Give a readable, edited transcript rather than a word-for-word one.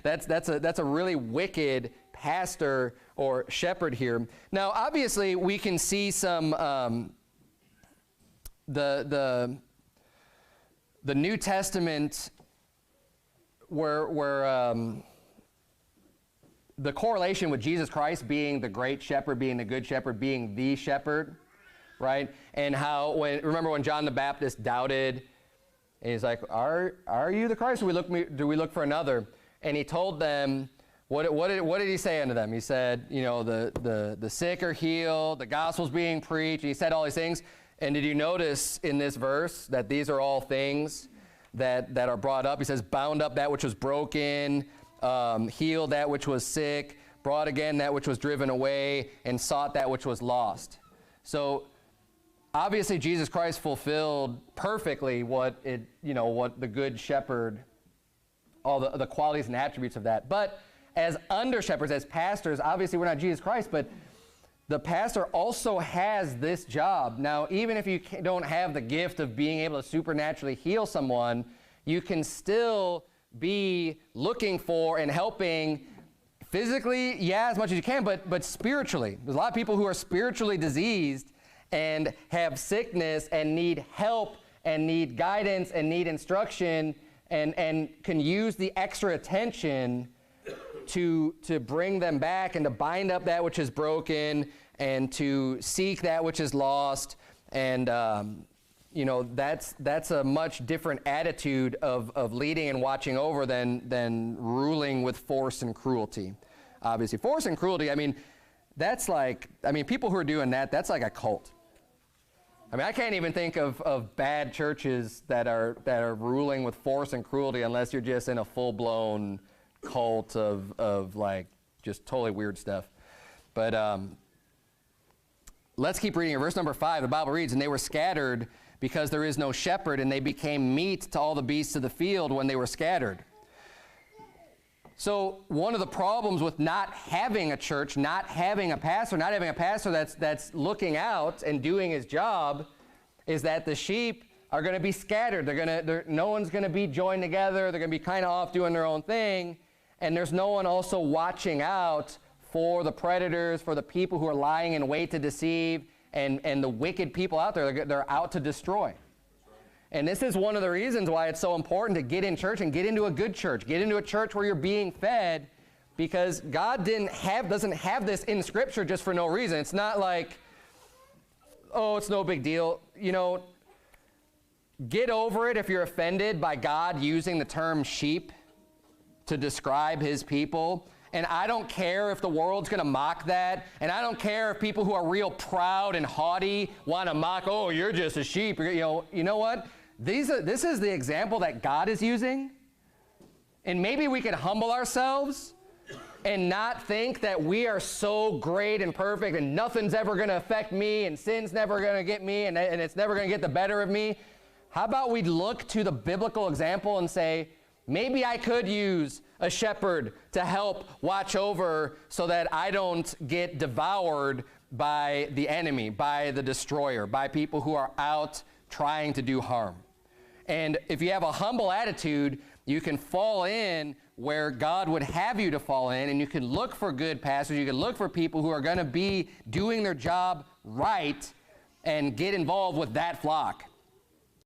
That's a really wicked pastor or shepherd here. Now, obviously, we can see some the New Testament where the correlation with Jesus Christ being the great shepherd, being the good shepherd, being the shepherd, right? And how remember when John the Baptist doubted, and he's like, "Are you the Christ? Or do we look for another?" And he told them, what did he say unto them? He said, the sick are healed, the gospel's being preached. He said all these things. And did you notice in this verse that these are all things that are brought up? He says, bound up that which was broken, healed that which was sick, brought again that which was driven away, and sought that which was lost. So obviously Jesus Christ fulfilled perfectly what the good shepherd, all the qualities and attributes of that. But as under shepherds, as pastors, obviously we're not Jesus Christ, but the pastor also has this job. Now, even if you don't have the gift of being able to supernaturally heal someone, you can still be looking for and helping physically, as much as you can, but spiritually. There's a lot of people who are spiritually diseased and have sickness and need help and need guidance and need instruction and can use the extra attention to bring them back and to bind up that which is broken and to seek that which is lost. And that's a much different attitude of leading and watching over than ruling with force and cruelty. Obviously, force and cruelty, people who are doing that's like a cult. I can't even think of bad churches that are ruling with force and cruelty unless you're just in a full-blown cult of like just totally weird stuff. But let's keep reading. Verse number 5, the Bible reads, "And they were scattered because there is no shepherd, and they became meat to all the beasts of the field when they were scattered." So one of the problems with not having a church, not having a pastor that's looking out and doing his job is that the sheep are going to be scattered. No one's going to be joined together. They're going to be kind of off doing their own thing. And there's no one also watching out for the predators, for the people who are lying in wait to deceive, and the wicked people out there. They're out to destroy. And this is one of the reasons why it's so important to get in church and get into a good church. Get into a church where you're being fed, because God doesn't have this in Scripture just for no reason. It's not like, oh, it's no big deal. Get over it if you're offended by God using the term sheep to describe his people. And I don't care if the world's going to mock that. And I don't care if people who are real proud and haughty want to mock, oh, you're just a sheep. You know what? This is the example that God is using. And maybe we could humble ourselves and not think that we are so great and perfect and nothing's ever going to affect me and sin's never going to get me and it's never going to get the better of me. How about we look to the biblical example and say, maybe I could use a shepherd to help watch over so that I don't get devoured by the enemy, by the destroyer, by people who are out trying to do harm. And if you have a humble attitude, you can fall in where God would have you to fall in, and you can look for good pastors. You can look for people who are going to be doing their job right and get involved with that flock.